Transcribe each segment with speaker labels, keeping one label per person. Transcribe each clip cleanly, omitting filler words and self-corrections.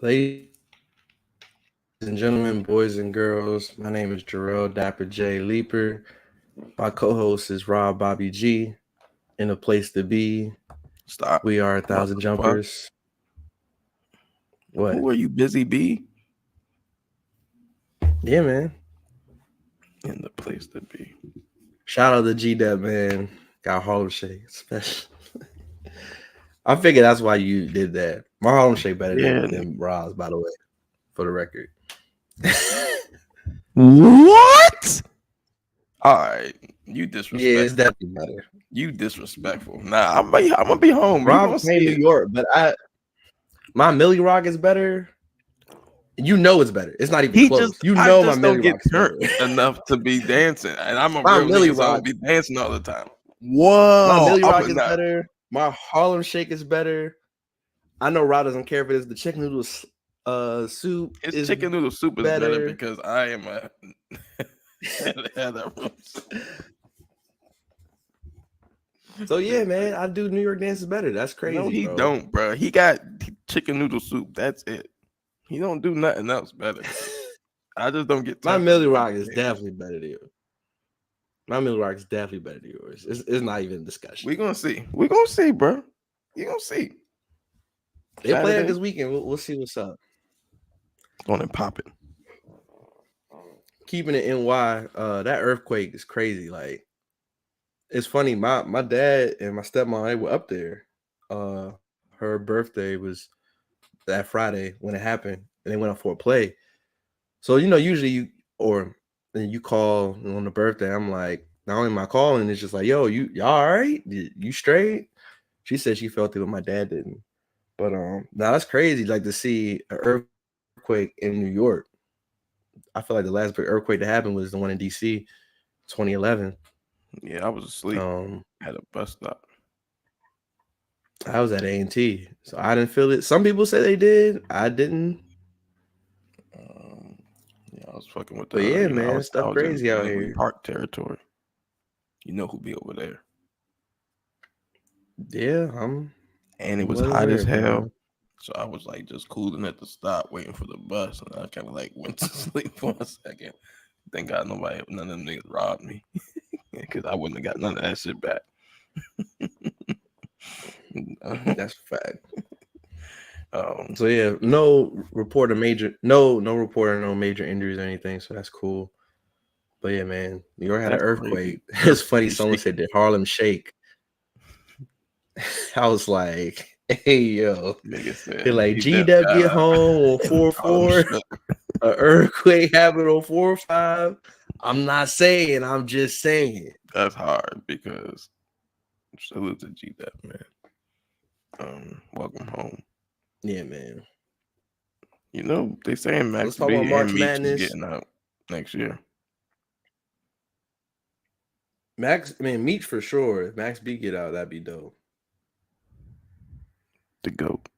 Speaker 1: Ladies and gentlemen, boys and girls, my name is Jarrell Dapper J. Leaper. My co-host is Rob Bobby G. In a place to be.
Speaker 2: Stop.
Speaker 1: We are a
Speaker 2: What
Speaker 1: thousand
Speaker 2: the fuck?
Speaker 1: jumpers. What?
Speaker 2: Who are you, Busy Bee?
Speaker 1: Yeah, man.
Speaker 2: In the place to be.
Speaker 1: Shout out to G Dep, man. Got Harlem Shake special. I figured that's why you did that. My Harlem Shake better
Speaker 2: Yeah.
Speaker 1: than Rob's, by the way, for the record.
Speaker 2: What? All right. You
Speaker 1: Yeah, it's
Speaker 2: disrespectful.
Speaker 1: definitely better.
Speaker 2: You disrespectful. Nah, I'm gonna be home. You
Speaker 1: Rob
Speaker 2: gonna
Speaker 1: came
Speaker 2: see
Speaker 1: New
Speaker 2: it.
Speaker 1: York, but my Millie Rock is better. You know it's better. It's not even close. You
Speaker 2: I
Speaker 1: know my
Speaker 2: just
Speaker 1: Millie
Speaker 2: don't get
Speaker 1: Rock is
Speaker 2: turned
Speaker 1: better.
Speaker 2: enough to be dancing, and I'm a
Speaker 1: My
Speaker 2: real
Speaker 1: Millie
Speaker 2: nigga, so I don't
Speaker 1: Rock,
Speaker 2: be dancing all the time.
Speaker 1: my
Speaker 2: Whoa,
Speaker 1: Millie Rock
Speaker 2: I'm
Speaker 1: is
Speaker 2: not.
Speaker 1: better. My Harlem Shake is better. I know Rob doesn't care for this. The chicken noodle soup
Speaker 2: His
Speaker 1: is
Speaker 2: chicken noodle soup is better
Speaker 1: better.
Speaker 2: because I am a.
Speaker 1: So yeah, man, I do New York dances better. That's
Speaker 2: No,
Speaker 1: crazy,
Speaker 2: he
Speaker 1: bro.
Speaker 2: don't, bro. He got chicken noodle soup. That's it. He don't do nothing else better. I just don't get
Speaker 1: My
Speaker 2: tempted
Speaker 1: Millie
Speaker 2: enough
Speaker 1: Rock
Speaker 2: to
Speaker 1: is
Speaker 2: dance.
Speaker 1: definitely better than yours. My Millie Rock is definitely better than yours. It's not even a discussion.
Speaker 2: We gonna see. We gonna see, bro. You gonna see.
Speaker 1: They play that
Speaker 2: Saturday,
Speaker 1: this weekend. We'll see what's up.
Speaker 2: going and pop it.
Speaker 1: Keeping it NY, that earthquake is crazy. Like, it's funny. My dad and my stepmom, they were up there. Her birthday was that Friday when it happened, and they went up for a play. So usually you call on the birthday. I'm like, not only am I calling, it's just like, yo, y'all all right? You straight? She said she felt it, but my dad didn't. But now that's crazy. Like to see an earthquake in New York. I feel like the last big earthquake that happened was the one in DC, 2011.
Speaker 2: Yeah, I was asleep at a bus stop.
Speaker 1: I was at A&T, so I didn't feel it. Some people say they did. I didn't.
Speaker 2: Um, yeah, I was fucking with
Speaker 1: But
Speaker 2: the.
Speaker 1: yeah,
Speaker 2: I
Speaker 1: man,
Speaker 2: was
Speaker 1: stuff
Speaker 2: in
Speaker 1: crazy out
Speaker 2: Wembley
Speaker 1: here.
Speaker 2: Park territory. You know who be over there.
Speaker 1: Yeah, I'm
Speaker 2: And it
Speaker 1: I'm
Speaker 2: was
Speaker 1: well
Speaker 2: hot as
Speaker 1: aware,
Speaker 2: hell.
Speaker 1: man.
Speaker 2: So I was like just cooling at the stop, waiting for the bus, and I kind of like went to sleep for a second. Thank God none of them niggas robbed me, because I wouldn't have got none of that shit back.
Speaker 1: That's a fact.
Speaker 2: um,
Speaker 1: So yeah, no report of no major injuries or anything. So that's cool. But yeah, man, New York had an
Speaker 2: that's crazy.
Speaker 1: earthquake. It's funny.
Speaker 2: They
Speaker 1: Someone
Speaker 2: shaking.
Speaker 1: said the Harlem Shake. I was like, hey yo,
Speaker 2: Nigga
Speaker 1: they're
Speaker 2: said
Speaker 1: like
Speaker 2: he
Speaker 1: G
Speaker 2: just
Speaker 1: Dep
Speaker 2: got
Speaker 1: get
Speaker 2: up
Speaker 1: home on
Speaker 2: and
Speaker 1: four
Speaker 2: Harlem
Speaker 1: four.
Speaker 2: shook.
Speaker 1: An earthquake happened on 405. I'm not saying. I'm just saying.
Speaker 2: That's hard because salute to G Dep, man. Welcome home.
Speaker 1: Yeah, man.
Speaker 2: You know they saying
Speaker 1: So let's
Speaker 2: Max
Speaker 1: talk about
Speaker 2: B
Speaker 1: March
Speaker 2: and Meech is
Speaker 1: Madness.
Speaker 2: getting out next year.
Speaker 1: Meach for sure. If Max B get out, that'd be dope.
Speaker 2: The goat.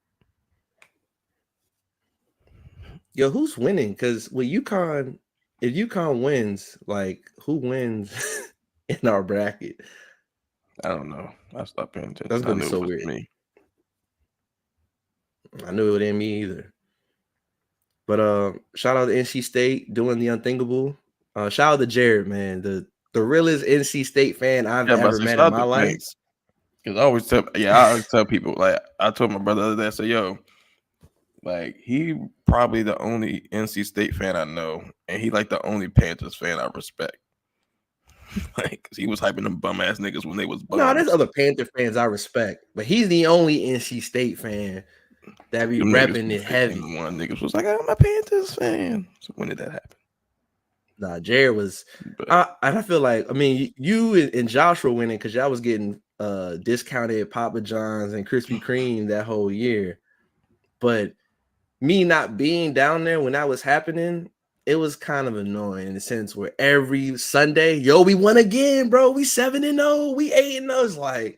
Speaker 1: Yo, who's winning? Because with UConn, if UConn wins, like who wins in our bracket?
Speaker 2: I don't know. I stopped paying
Speaker 1: That's
Speaker 2: attention. I
Speaker 1: gonna be
Speaker 2: knew it
Speaker 1: so
Speaker 2: was
Speaker 1: weird.
Speaker 2: me.
Speaker 1: I knew it didn't me either. But shout out to NC State doing the unthinkable. Shout out to Jared, man, the realest NC State fan I've
Speaker 2: Yeah, but I
Speaker 1: ever
Speaker 2: say
Speaker 1: met
Speaker 2: shout
Speaker 1: in
Speaker 2: out
Speaker 1: my
Speaker 2: to
Speaker 1: life.
Speaker 2: Banks. Because I always tell people, like, I told my brother the other day, I said, yo, like, he probably the only NC State fan I know, and he, like, the only Panthers fan I respect. Like, because he was hyping them bum ass niggas when they was
Speaker 1: No, there's
Speaker 2: bums.
Speaker 1: other Panther fans I respect, but he's the only NC State fan that be
Speaker 2: Them niggas
Speaker 1: repping
Speaker 2: be
Speaker 1: it
Speaker 2: faking
Speaker 1: heavy.
Speaker 2: the one. Niggas was like, I'm a Panthers fan. So when did that happen?
Speaker 1: Nah, Jared was,
Speaker 2: But
Speaker 1: and I feel like, I mean, you and Josh were winning because y'all was getting discounted Papa John's and Krispy Kreme that whole year. But me not being down there when that was happening, it was kind of annoying in the sense where every Sunday, yo, we won again, bro. We 7-0, we 8-0. It's like,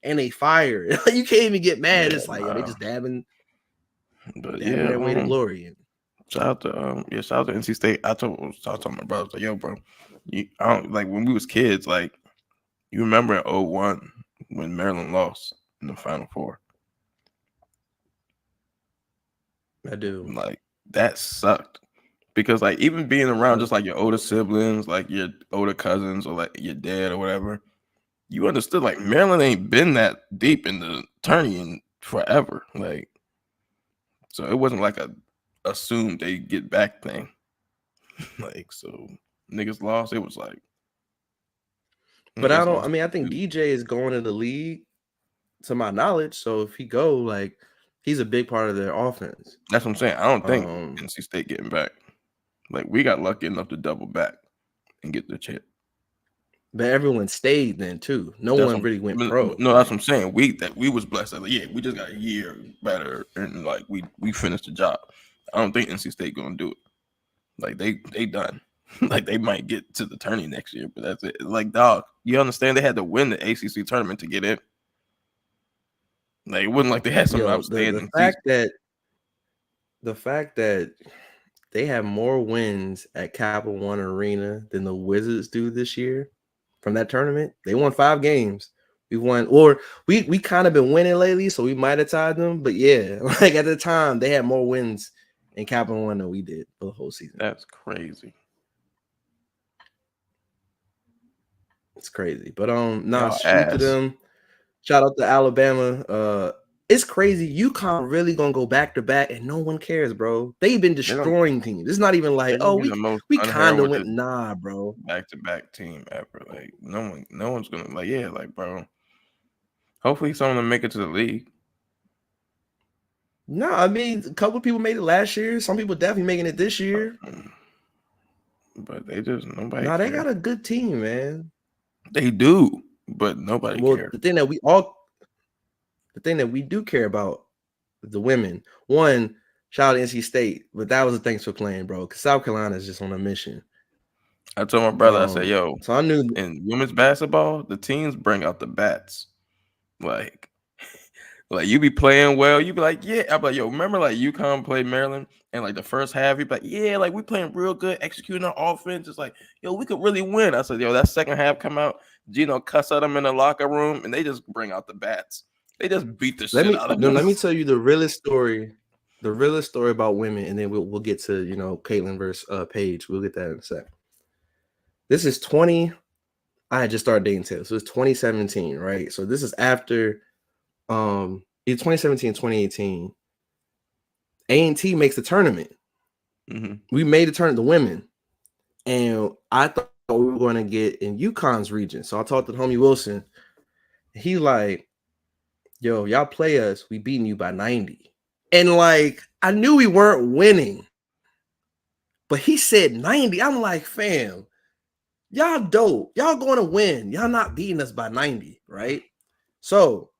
Speaker 1: and they fired. You can't even get mad.
Speaker 2: yeah,
Speaker 1: It's like, yo, they
Speaker 2: nah.
Speaker 1: just dabbing
Speaker 2: But
Speaker 1: their way to glory.
Speaker 2: shout out to NC State. I told my brother, like, yo, bro, I don't like when we was kids, like you remember in '01 when Maryland lost in the Final Four.
Speaker 1: I do.
Speaker 2: Like that sucked because like even being around just like your older siblings, like your older cousins or like your dad or whatever, you understood like Maryland ain't been that deep in the tourney in forever. Like so it wasn't like a assumed they get back thing. Like so niggas lost. It was like
Speaker 1: But I
Speaker 2: niggas
Speaker 1: don't. I
Speaker 2: lost.
Speaker 1: mean, I think DJ is going to the league, to my knowledge. So if he go, like, he's a big part of their offense.
Speaker 2: That's what I'm saying. I don't think
Speaker 1: Um,
Speaker 2: NC State getting back. Like we got lucky enough to double back and get the chip.
Speaker 1: but everyone stayed then too. No
Speaker 2: That's
Speaker 1: one
Speaker 2: what,
Speaker 1: really went pro.
Speaker 2: no, that's what I'm saying. We was blessed. Like, yeah, we just got a year better, and like we finished the job. I don't think NC State gonna do it. Like they done. Like they might get to the tourney next year, but that's it. Like dog, you understand? They had to win the ACC tournament to get in. Like it wasn't like they had some
Speaker 1: Yo,
Speaker 2: outstanding season.
Speaker 1: the fact that they have more wins at Capital One Arena than the Wizards do this year from that tournament. They won 5 games. We won, or we kind of been winning lately, so we might have tied them. But yeah, like at the time, they had more wins in Capital One than we did for the whole season.
Speaker 2: That's crazy.
Speaker 1: It's crazy. But
Speaker 2: Y'all
Speaker 1: salute to
Speaker 2: ass.
Speaker 1: them. Shout out to Alabama. It's crazy. UConn really gonna go back to back, and no one cares, bro. They've been destroying teams. It's not even like,
Speaker 2: They're
Speaker 1: oh,
Speaker 2: gonna be the most
Speaker 1: we kind of went,
Speaker 2: unheralded
Speaker 1: nah, bro.
Speaker 2: back-to-back team ever. Like no one's gonna like, yeah, like bro. Hopefully some of them make it to the league.
Speaker 1: No, I mean a couple of people made it last year. Some people definitely making it this year.
Speaker 2: But they just nobody.
Speaker 1: Nah, they got a good team, man.
Speaker 2: They do, but nobody cares.
Speaker 1: The thing that we do care about the women. One, shout out to NC State, but that was a thanks for playing, bro. Because South Carolina is just on a mission.
Speaker 2: I told my brother, I said, yo,
Speaker 1: so I knew
Speaker 2: in women's basketball, the teams bring out the bats. Like you be playing well, you be like, yeah. I'm like, yo, remember like UConn played Maryland and like the first half, you be like, yeah, like we playing real good, executing our offense. It's like, yo, we could really win. I said, yo, that second half come out, Gino cuss at them in the locker room, and they just bring out the bats. They just beat the shit out of them.
Speaker 1: Let me tell you the realest story about women, and then we'll get to Caitlin versus Paige. We'll get that in a sec. This is I had just started dating Taylor, so it's 2017, right? So this is after it's 2017, 2018. A&T makes the tournament.
Speaker 2: Mm-hmm.
Speaker 1: We made the tournament, the women, and I thought we were going to get in UConn's region. So I talked to homie Wilson. He like, yo, y'all play us, we beating you by 90. And like, I knew we weren't winning, but he said 90. I'm like, fam, y'all dope. Y'all going to win. Y'all not beating us by 90, right? So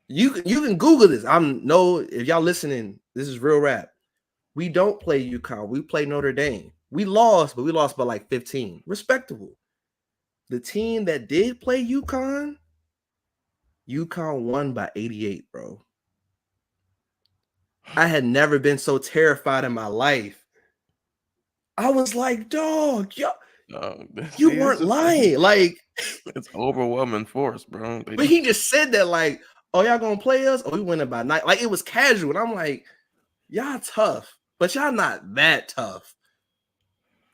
Speaker 1: you can Google this. If y'all listening, this is real rap. We don't play UConn. We play Notre Dame. We lost, but we lost by like 15. Respectable. The team that did play UConn won by 88, bro. I had never been so terrified in my life. I was like, dog, you weren't lying. Like,
Speaker 2: it's overwhelming force, bro.
Speaker 1: But he just said that, like, oh, y'all gonna play us? Oh, we winning by 9. Like, it was casual. And I'm like, y'all tough, but y'all not that tough.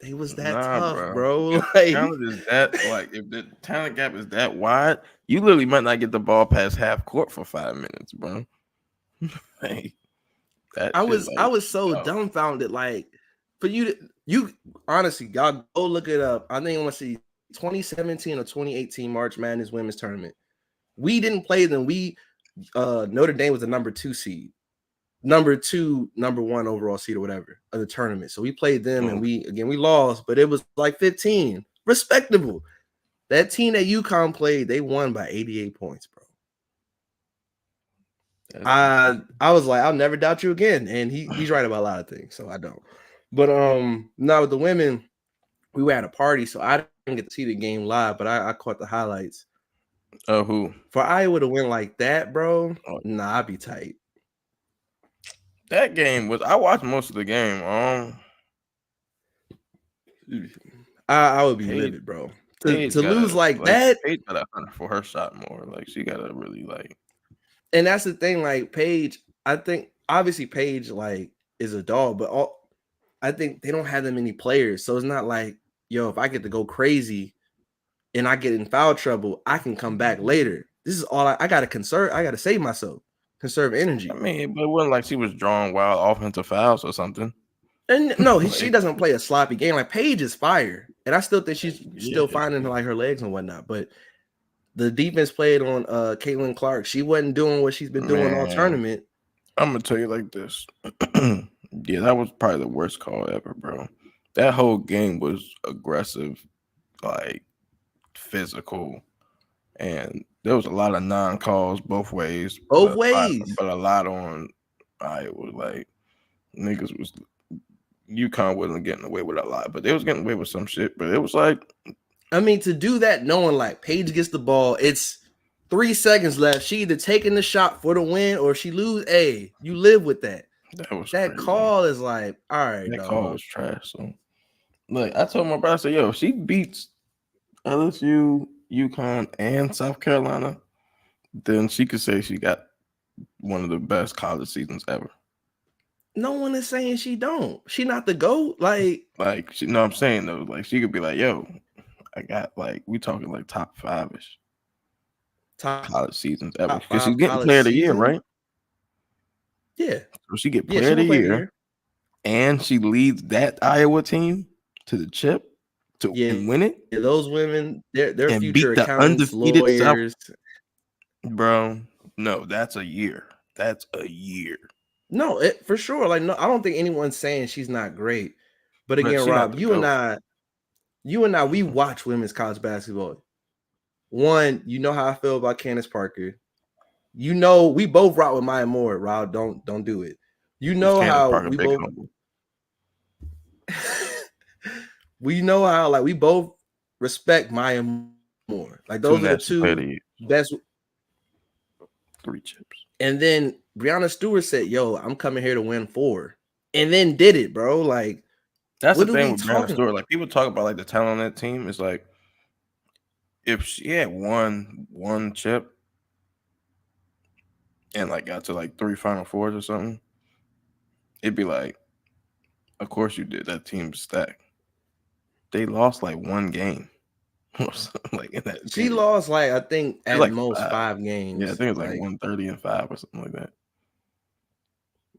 Speaker 1: They was that tough, bro.
Speaker 2: If the talent is that, like, if the talent gap is that wide, you literally might not get the ball past half court for 5 minutes, bro. Like,
Speaker 1: I was so dumbfounded. Like, for you honestly, y'all go look it up. I think I want to see 2017 or 2018 March Madness Women's Tournament. We didn't play them. Notre Dame was the number 2 seed. Number 1 overall seed or whatever of the tournament. So we played them and we lost, but it was like 15. Respectable. That team that UConn played, they won by 88 points, bro. I was like, I'll never doubt you again. And he's right about a lot of things, so I don't. But now with the women, we were at a party, so I didn't get to see the game live, but I caught the highlights.
Speaker 2: Oh, who?
Speaker 1: For Iowa to win like that, bro, nah, I'd be tight.
Speaker 2: That game I watched most of the game.
Speaker 1: I would be livid, bro. To lose like that.
Speaker 2: Paige gotta hunt for her shot more. Like, she gotta really like.
Speaker 1: And that's the thing, like Paige, I think obviously Paige like is a dog, but I think they don't have that many players, so it's not like, yo, if I get to go crazy and I get in foul trouble, I can come back later. This is all I got to conserve. I got to save myself, conserve energy.
Speaker 2: I mean, but it wasn't like she was drawing wild offensive fouls or something.
Speaker 1: And no, she doesn't play a sloppy game. Like Paige is fire, and I still think she's still finding like her legs and whatnot. But the defense played on Caitlin Clark. She wasn't doing what she's been doing all tournament.
Speaker 2: I'm gonna tell you like this. Yeah, that was probably the worst call ever, bro. That whole game was aggressive, like physical, and there was a lot of non-calls both ways.
Speaker 1: Both ways.
Speaker 2: But a lot on it was like niggas was UConn wasn't getting away with a lot, but they was getting away with some shit. But it was like,
Speaker 1: I mean, to do that knowing like Paige gets the ball, it's 3 seconds left. She either taking the shot for the win or she lose. Hey, you live with that. That call is like, all right.
Speaker 2: That call was trash. So look, I told my brother, I said, yo, if she beats LSU, UConn, and South Carolina, then she could say she got one of the best college seasons ever.
Speaker 1: No one is saying she don't. She not the GOAT. Like
Speaker 2: she, no, I'm saying though, like she could be like, yo, I got like we talking like top 5-ish college seasons ever. Because she's getting player of the year, right?
Speaker 1: Yeah.
Speaker 2: So she get player of the year, and she leads that Iowa team to the chip to win it.
Speaker 1: Yeah, those women, they're
Speaker 2: and
Speaker 1: future
Speaker 2: beat the
Speaker 1: accountants,
Speaker 2: undefeated
Speaker 1: lawyers.
Speaker 2: Bro, no, that's a year. That's a year.
Speaker 1: No, for sure. Like, no, I don't think anyone's saying she's not great. But again, Rob, you and I, we watch women's college basketball. One, you know how I feel about Candace Parker. You know, we both rock with Maya Moore. Rob, don't do it. You know how we both. We know how like we both respect Maya Moore. Like those are the two best.
Speaker 2: 3 chips.
Speaker 1: And then Breanna Stewart said, "Yo, I'm coming here to win 4," and then did it, bro. Like
Speaker 2: that's the thing with Breanna Stewart. Like people talk about like the talent on that team. It's like if she had one chip and like got to like 3 Final Fours or something, it'd be like, of course you did. That team's stacked. They lost like 1 game. Like in that
Speaker 1: she lost like I think at
Speaker 2: like
Speaker 1: most 5 games.
Speaker 2: Yeah, I think it was like 130-5 or something like that.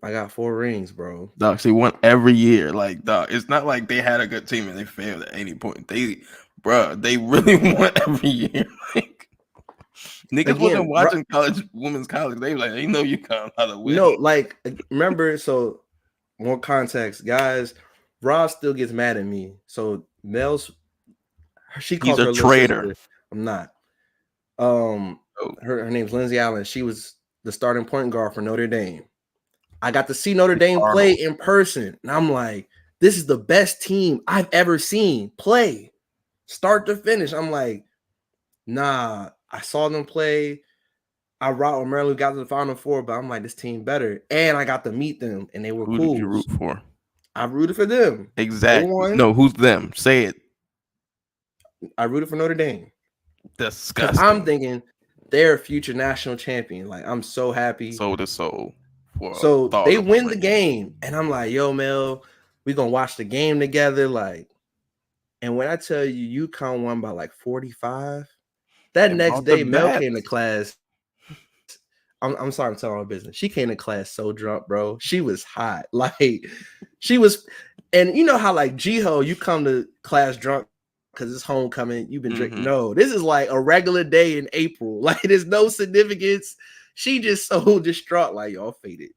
Speaker 1: I got 4 rings, bro.
Speaker 2: Dog, she won every year. Like, dog, it's not like they had a good team and they failed at any point. They really won every year. Like, niggas wasn't watching women's college. They were like, they know UConn how to win.
Speaker 1: No, like remember, so more context, guys. Rob still gets mad at me. So Mel's she calls her a traitor. I'm not. Her name's Lindsay Allen. She was the starting point guard for Notre Dame. I got to see Notre Dame play in person, and I'm like, this is the best team I've ever seen play, start to finish. I'm like, nah. I saw them play. I rocked with Maryland, got to the Final Four, but I'm like, this team better, and I got to meet them, and they were cool.
Speaker 2: Who did you root for?
Speaker 1: I rooted for them.
Speaker 2: Exactly. No, who's them? Say it.
Speaker 1: I rooted for Notre Dame.
Speaker 2: Disgusting.
Speaker 1: I'm thinking they're a future national champion. Like, I'm so happy.
Speaker 2: Soul to soul.
Speaker 1: So they win the game, and I'm like, yo, Mel, we're gonna watch the game together. Like, and when I tell you UConn won by like 45, that next day, Mel came to class. I'm sorry, I'm telling my business. She came to class so drunk, bro. She was hot. Like, she was, and you know how like G-Ho, you come to class drunk because it's homecoming, you've been drinking. No, this is like a regular day in April. Like, there's no significance. She just so distraught, like, y'all faded.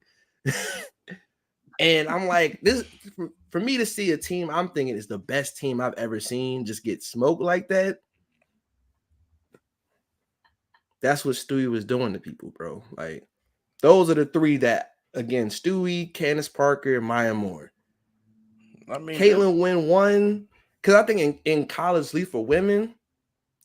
Speaker 1: And I'm like, this for me to see a team, I'm thinking is the best team I've ever seen just get smoked like that. That's what Stewie was doing to people, bro. Like, those are the 3 that, again, Stewie, Candace Parker, and Maya Moore. I mean, Caitlin win 1. Because I think in college league for women,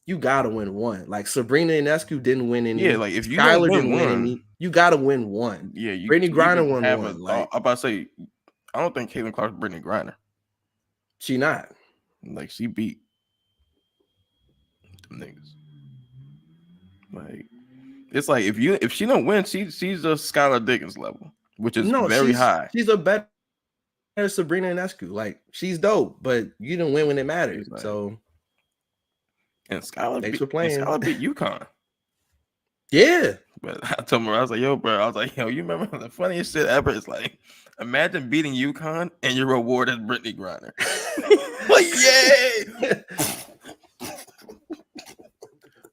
Speaker 1: you gotta win 1. Like Sabrina Ionescu didn't win any.
Speaker 2: Yeah, like if you
Speaker 1: Skylar didn't win any, you gotta win 1.
Speaker 2: Yeah,
Speaker 1: Brittany Griner won 1.
Speaker 2: Like, I'm about to say, I don't think Caitlin Clark's Brittany Griner.
Speaker 1: She not.
Speaker 2: Like, she beat them niggas. Like, it's like if she don't win, she's a Skylar Diggins level, which is very high.
Speaker 1: She's a better Sabrina Ionescu. Like, she's dope, but you didn't win when it mattered.
Speaker 2: Like,
Speaker 1: so,
Speaker 2: and Skylar
Speaker 1: thanks for playing.
Speaker 2: beat UConn.
Speaker 1: Yeah.
Speaker 2: But I told him, I was like, yo, bro, you remember the funniest shit ever? It's like, imagine beating UConn and your reward is Brittany Griner. Like, yay!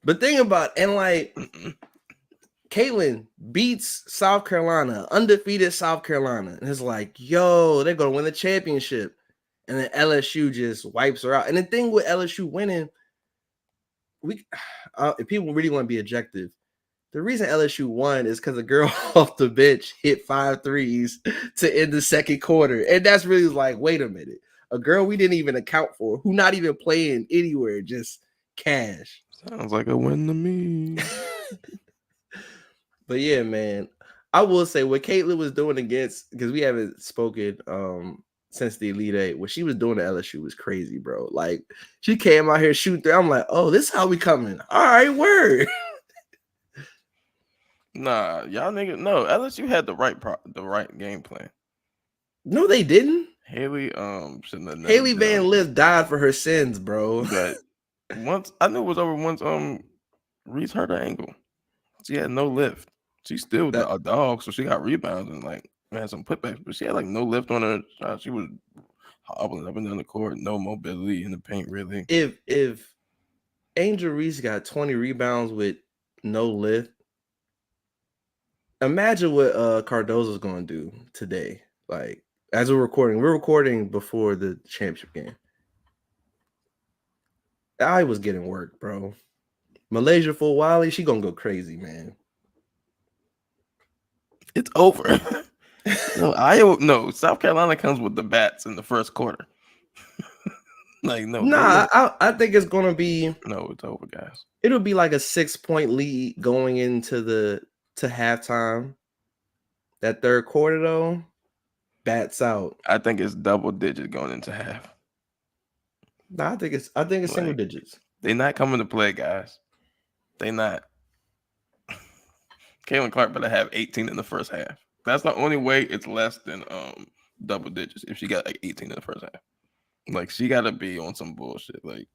Speaker 1: But think about and like Caitlin beats South Carolina, undefeated South Carolina, and it's like, yo, they're gonna win the championship. And then LSU just wipes her out. And the thing with LSU winning, if people really want to be objective, the reason LSU won is because a girl off the bench hit 5 threes to end the second quarter. And that's really like, wait a minute. A girl we didn't even account for, who not even playing anywhere, just cash.
Speaker 2: Sounds like a win to me.
Speaker 1: But yeah, man, I will say what Caitlin was doing against, because we haven't spoken since the Elite Eight, what she was doing to LSU was crazy, bro. Like, she came out here shooting through. I'm like, oh, this is how we coming. All right, word.
Speaker 2: Nah, y'all niggas, no, LSU had the right game plan.
Speaker 1: No, they didn't.
Speaker 2: Haley shouldn't have
Speaker 1: Haley Van Lith died for her sins, bro.
Speaker 2: But once I knew it was over once Reese hurt her ankle. She had no lift. She still a dog, so she got rebounds and like had some putbacks, but she had like no lift on her shot. She was hobbling up and down the court, no mobility in the paint, really.
Speaker 1: If Angel Reese got 20 rebounds with no lift, imagine what Cardozo's gonna do today. Like, as we're recording before the championship game. I was getting work, bro. Malaysia for Wiley, she gonna go crazy, man.
Speaker 2: It's over. No, South Carolina comes with the bats in the first quarter. Like, no.
Speaker 1: Nah, I think it's gonna be.
Speaker 2: No, it's over, guys.
Speaker 1: It'll be like a 6-point lead going into halftime. That third quarter, though, bats out.
Speaker 2: I think it's double digits going into half.
Speaker 1: Nah, I think it's single digits.
Speaker 2: They're not coming to play, guys. They not. Caitlin Clark better have 18 in the first half. That's the only way it's less than double digits if she got like 18 in the first half. Like, she got to be on some bullshit. Like,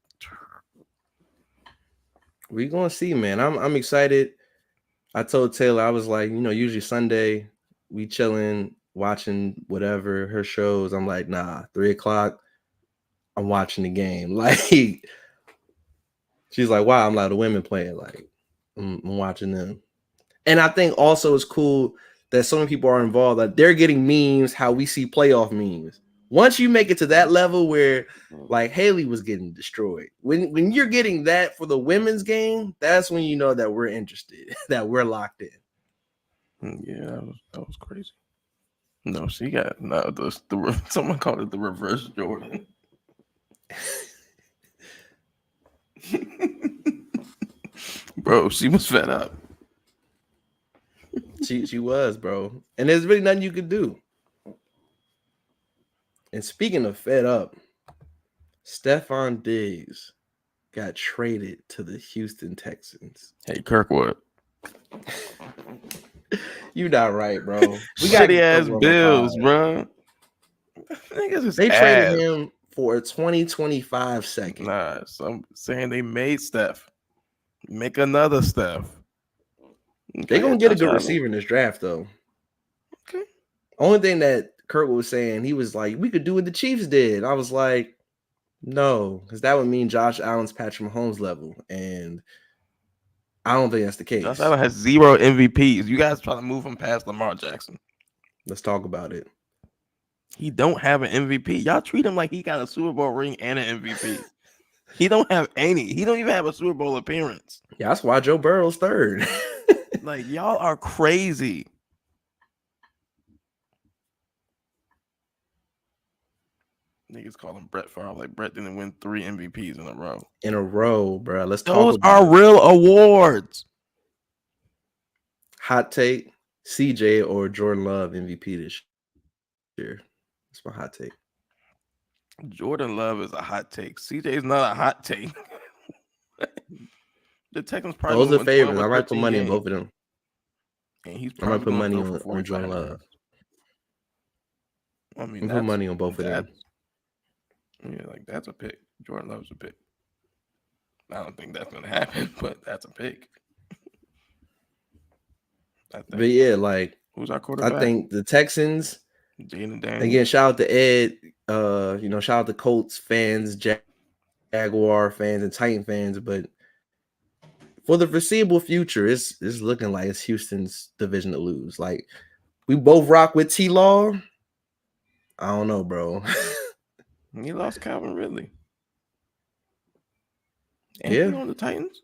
Speaker 1: we gonna see, man. I'm excited. I told Taylor, I was like, usually Sunday we chilling, watching whatever her shows. I'm like, nah, 3:00. I'm watching the game. Like, she's like, wow. I'm like, the women playing. Like, I'm watching them. And I think also it's cool that so many people are involved. Like, they're getting memes how we see playoff memes. Once you make it to that level where, like, Haley was getting destroyed, when you're getting that for the women's game, that's when you know that we're interested, that we're locked in.
Speaker 2: Yeah, that was crazy. No, she got someone called it the reverse Jordan. Bro, she was fed up.
Speaker 1: She was, bro. And there's really nothing you could do. And speaking of fed up, Stephon Diggs got traded to the Houston Texans.
Speaker 2: Hey, Kirkwood.
Speaker 1: You not right, bro. We
Speaker 2: got shitty ass Bills, bro.
Speaker 1: They traded him for a 2025 second.
Speaker 2: Nah, so I'm saying they made Steph. Make another Steph.
Speaker 1: They're gonna get a good receiver in this draft, though.
Speaker 2: Okay.
Speaker 1: Only thing that Kirkwood was saying, he was like, we could do what the Chiefs did. I was like, no, because that would mean Josh Allen's Patrick Mahomes level, and I don't think that's the case.
Speaker 2: Josh Allen has 0 MVPs. You guys trying to move him past Lamar Jackson.
Speaker 1: Let's talk about it.
Speaker 2: He don't have an MVP. Y'all treat him like he got a Super Bowl ring and an MVP. He don't have any. He don't even have a Super Bowl appearance.
Speaker 1: Yeah, that's why Joe Burrow's third.
Speaker 2: Like, y'all are crazy. Niggas call him Brett Favre. Like, Brett didn't win 3 MVPs in a row.
Speaker 1: Bro. Let's talk
Speaker 2: Those
Speaker 1: about
Speaker 2: are real awards.
Speaker 1: Hot take, CJ or Jordan Love MVP this year. That's my hot take.
Speaker 2: Jordan Love is a hot take. CJ is not a hot take. The Texans probably
Speaker 1: those are favorites. I might put money on both of them.
Speaker 2: And he's
Speaker 1: I might put money on Jordan Love.
Speaker 2: I mean,
Speaker 1: And put money on both of them.
Speaker 2: Yeah, like that's a pick. Jordan Love's a pick. I don't think that's gonna happen, but that's a pick.
Speaker 1: But yeah, like
Speaker 2: who's our quarterback?
Speaker 1: I think the Texans.
Speaker 2: Jaden Daniels.
Speaker 1: Again, shout out to Ed. Shout out to Colts fans, Jaguar fans, and Titan fans. But for the foreseeable future, it's looking like it's Houston's division to lose. Like we both rock with T-Law. I don't know, bro.
Speaker 2: He lost Calvin Ridley.
Speaker 1: And yeah,
Speaker 2: he on the Titans.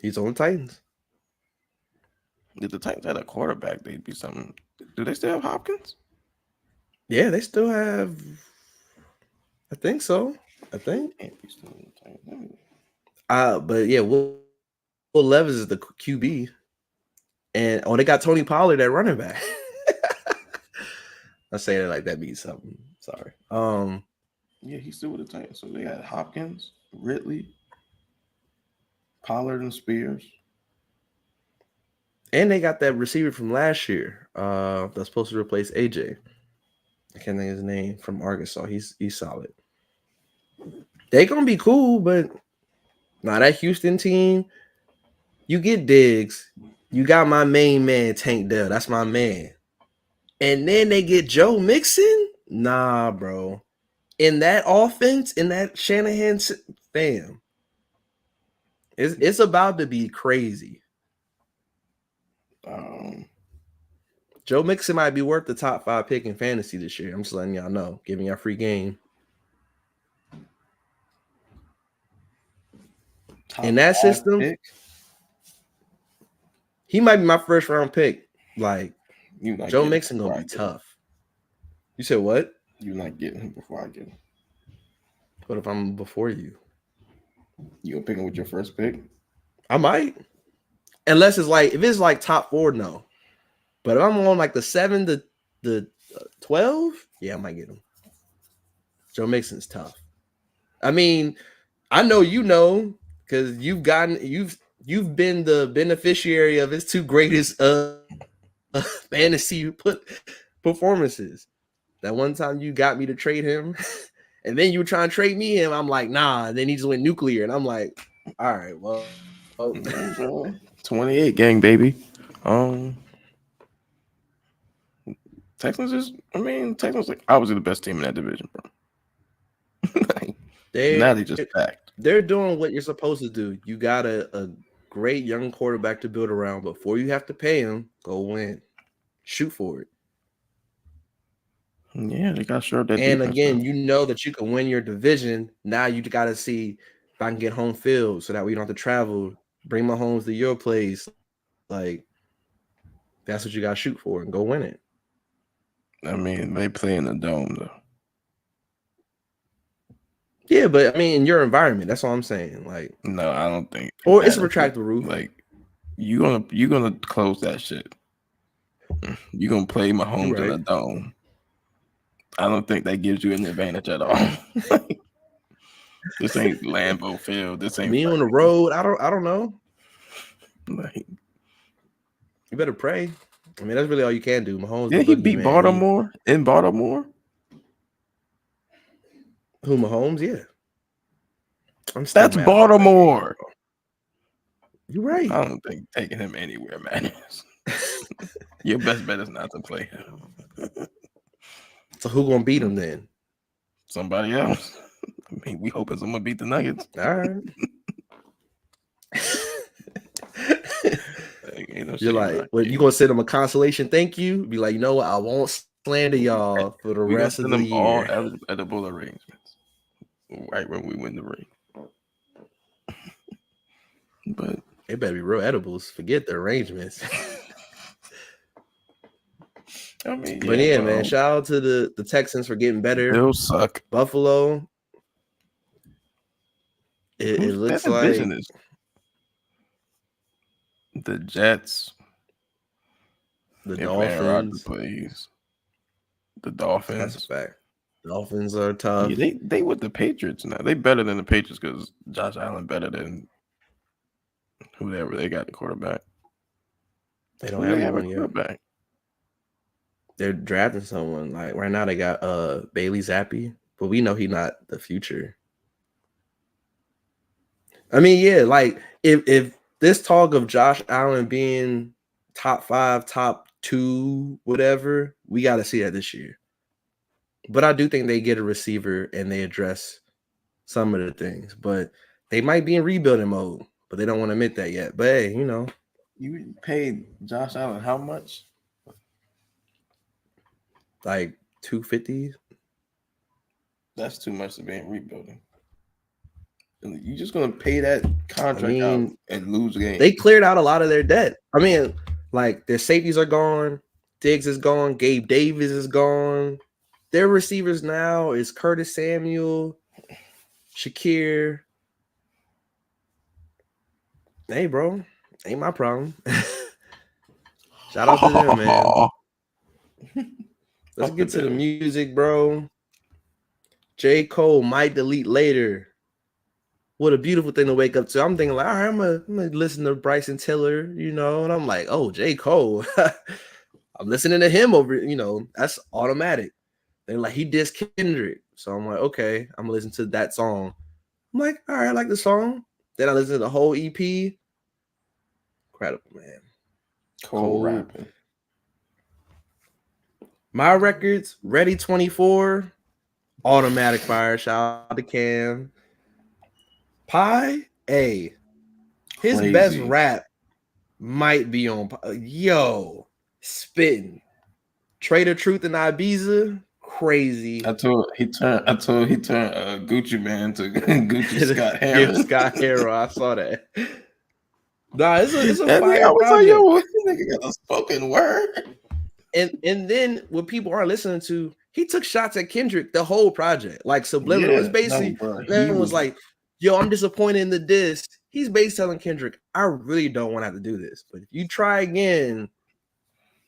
Speaker 1: He's on the Titans.
Speaker 2: If the Titans had a quarterback, they'd be something. Do they still have Hopkins?
Speaker 1: Yeah, they still have. I think so. I think. But yeah, Will Levis is the QB, and they got Tony Pollard at running back. I say it like that means something. Sorry.
Speaker 2: Yeah, he's still with the Titans. So they got Hopkins, Ridley, Pollard, and Spears.
Speaker 1: And they got that receiver from last year that's supposed to replace AJ. I can't think of his name, from Arkansas. He's solid. They're gonna be cool, but that Houston team, you get Diggs, you got my main man Tank Dell. That's my man. And then they get Joe Mixon. Nah, bro. In that offense, in that Shanahan fam, it's about to be crazy. Joe Mixon might be worth the top 5 pick in fantasy this year. I'm just letting y'all know. Giving y'all free game. In that system, pick? He might be my first round pick. Like, Joe Mixon gonna be tough. You said what?
Speaker 2: You're not getting him before I get him.
Speaker 1: What if I'm before you?
Speaker 2: You gonna pick him with your first pick?
Speaker 1: I might. Unless it's like, if it's like top 4, no. But if I'm on like the 7 to the 12, yeah, I might get him. Joe Mixon's tough. I mean, I know you know, because you've been the beneficiary of his 2 greatest fantasy performances. That one time you got me to trade him, and then you were trying to trade me him. I'm like, nah. And then he just went nuclear, and I'm like, all right, well
Speaker 2: 28 gang, baby. Texans is, Texans like obviously the best team in that division, bro. Now they just packed.
Speaker 1: They're doing what you're supposed to do. You got a great young quarterback to build around. Before you have to pay him, go win. Shoot for it.
Speaker 2: Yeah, they got sure that.
Speaker 1: And again, you know that you can win your division. Now you got to see if I can get home field so that we don't have to travel. Bring Mahomes to your place. Like, that's what you got to shoot for and go win it.
Speaker 2: I mean, they play in the dome though.
Speaker 1: Yeah, but I mean, in your environment, that's all I'm saying. Like,
Speaker 2: no, I don't think.
Speaker 1: Or it's a retractable roof.
Speaker 2: Like, you gonna close that shit. You gonna play Mahomes in the dome. I don't think that gives you an advantage at all. This ain't Lambeau Field. This ain't
Speaker 1: me on the road. I don't know.
Speaker 2: Like,
Speaker 1: you better pray. I mean, that's really all you can do. Mahomes.
Speaker 2: Yeah, he beat Baltimore in Baltimore.
Speaker 1: Who, Mahomes? Yeah.
Speaker 2: That's Baltimore.
Speaker 1: You're right.
Speaker 2: I don't think taking him anywhere matters. Your best bet is not to play him.
Speaker 1: So who gonna beat him then?
Speaker 2: Somebody else. I mean, we hoping someone beat the Nuggets.
Speaker 1: All right. You're like, well, you gonna send them a consolation thank you? Be like, you know what? I won't slander y'all for the rest of the year.
Speaker 2: All edible arrangements right when we win the ring. But
Speaker 1: it better be real edibles. Forget the arrangements.
Speaker 2: I mean,
Speaker 1: but yeah, man, shout out to the Texans for getting better.
Speaker 2: They'll suck.
Speaker 1: Buffalo. It looks like
Speaker 2: the Jets,
Speaker 1: the Dolphins,
Speaker 2: the Dolphins.
Speaker 1: That's a fact. Dolphins are tough.
Speaker 2: Yeah, they with the Patriots now. They better than the Patriots because Josh Allen better than whoever they got the quarterback.
Speaker 1: They don't have a quarterback. they're drafting someone. Like right now, they got Bailey Zappi, but we know he's not the future. I mean, yeah, like if this talk of Josh Allen being top 5, top 2, whatever, we got to see that this year. But I do think they get a receiver and they address some of the things, but they might be in rebuilding mode, but they don't want to admit that yet. But hey, you know,
Speaker 2: You paid Josh Allen how much?
Speaker 1: like 250.
Speaker 2: That's too much to be in rebuilding. You're just gonna pay that contract out and lose a game.
Speaker 1: They cleared out a lot of their debt. I mean, like their safeties are gone, Diggs is gone, Gabe Davis is gone. Their receivers now is Curtis Samuel, Shakir. Hey, bro, ain't my problem. Shout out to them, man. Let's get to the music, bro. J. Cole might delete later. What a beautiful thing to wake up to. I'm thinking like, all right, I'm gonna listen to Bryson Tiller, you know, and I'm like, oh, J. Cole. I'm listening to him over, you know, that's automatic. They're like, he dissed Kendrick. So I'm like, okay, I'm gonna listen to that song. I'm like, all right, I like the song. Then I listen to the whole EP. Incredible, man.
Speaker 2: Cole rapping.
Speaker 1: My records, Ready 24, automatic fire. Shout out to Cam. Pi, A. His
Speaker 2: Crazy.
Speaker 1: best rap might be on Yo, spitting. Trader Truth and Ibiza, crazy.
Speaker 2: I told he turned Gucci Man to Gucci Scott Heron.
Speaker 1: Scott Heron, I saw that. Nah, it's a fire
Speaker 2: I was
Speaker 1: project.
Speaker 2: like, yo, this nigga got a spoken word.
Speaker 1: And then what people aren't listening to, he took shots at Kendrick the whole project. Like Subliminal was basically was like, yo, I'm disappointed in the diss. He's basically telling Kendrick, I really don't want to have to do this. But if you try again,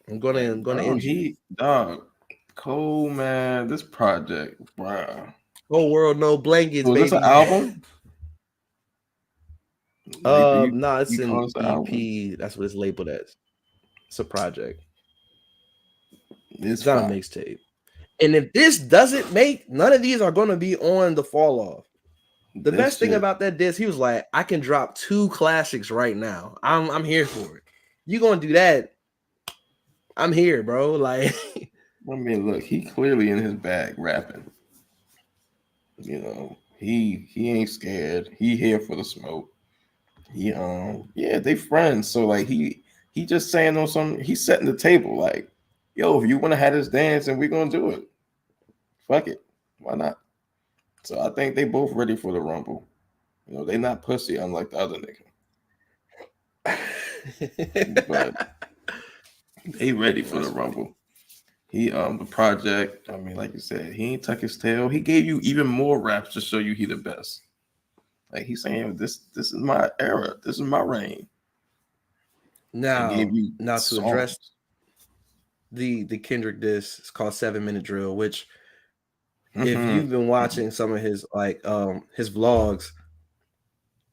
Speaker 1: I'm gonna end you.
Speaker 2: Dog. Cole, man, this project, bro.
Speaker 1: Whole world, no blankets, baby.
Speaker 2: Is this an album?
Speaker 1: No, it's an EP. That's what it's labeled as. It's a project. It's not a mixtape. And if this doesn't make, none of these are going to be on the fall off. The best thing about that disc, he was like, I can drop 2 classics right now. I'm here for it. You gonna do that? I'm here, bro. Like,
Speaker 2: I mean, look, he clearly in his bag rapping. You know, he ain't scared. He here for the smoke. He they friends. So like he just saying on something. He's setting the table. Like, yo, if you want to have this dance, and we're gonna do it. Fuck it. Why not? So I think they both ready for the Rumble. You know, they not pussy unlike the other nigga. But they ready for the Rumble. He the project, I mean, like you said, he ain't tuck his tail. He gave you even more raps to show you he the best. Like he's saying, this is my era. This is my reign.
Speaker 1: Now to address the Kendrick diss, it's called 7-Minute Drill, which if you've been watching some of his his vlogs,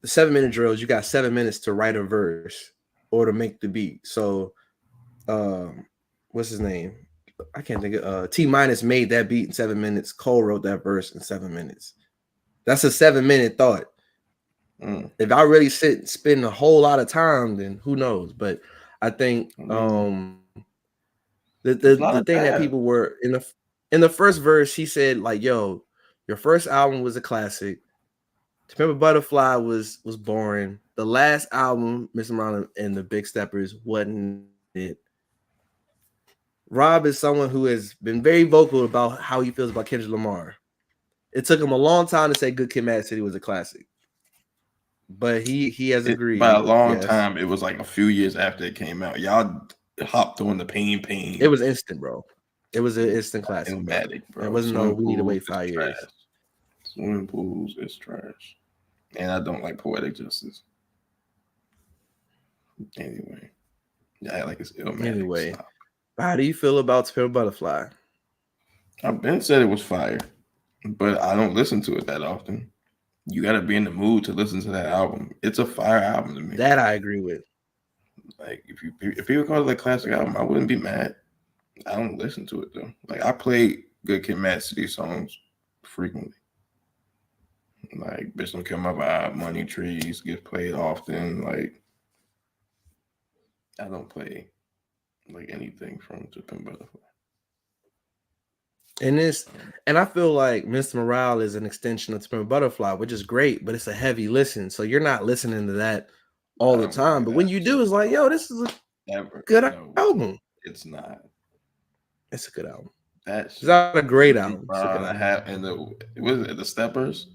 Speaker 1: the 7-minute drills, you got 7 minutes to write a verse or to make the beat. So what's his name? I can't think of T Minus made that beat in 7 minutes. Cole wrote that verse in 7 minutes. That's a 7-minute thought. If I really spend a whole lot of time, then who knows? But I think the thing that people were in the first verse, he said, like, yo, your first album was a classic. To Pimp a Butterfly was boring. The last album, Mr. Morale and the Big Steppers, wasn't it. Rob is someone who has been very vocal about how he feels about Kendrick Lamar. It took him a long time to say Good Kid, Mad City was a classic. But he has agreed.
Speaker 2: By a long time, it was like a few years after it came out. Y'all hopped on the pain.
Speaker 1: It was instant, bro. It was an instant classic.
Speaker 2: Bro.
Speaker 1: It wasn't no, we need to wait 5 years.
Speaker 2: Swimming pools is trash. And I don't like Poetic Justice. Anyway. Yeah, like it's Illmatic.
Speaker 1: Anyway, how do you feel about To Pimp a Butterfly?
Speaker 2: I've been said it was fire, but I don't listen to it that often. You got to be in the mood to listen to that album. It's a fire album to me.
Speaker 1: That I agree with.
Speaker 2: Like if people call it a classic album, I wouldn't be mad. I don't listen to it though. Like I play Good Kid, Mad City songs frequently. Like Bitch Don't Kill My Vibe, Money Trees get played often. Like I don't play like anything from To Pimp a Butterfly.
Speaker 1: And I feel like Mr. Morale is an extension of Spring Butterfly, which is great, but it's a heavy listen. So you're not listening to that all the time. But when you do, it's like, yo, this is a good album.
Speaker 2: It's not.
Speaker 1: It's a good album.
Speaker 2: That's
Speaker 1: not a great album. It's a good
Speaker 2: album. And the Steppers.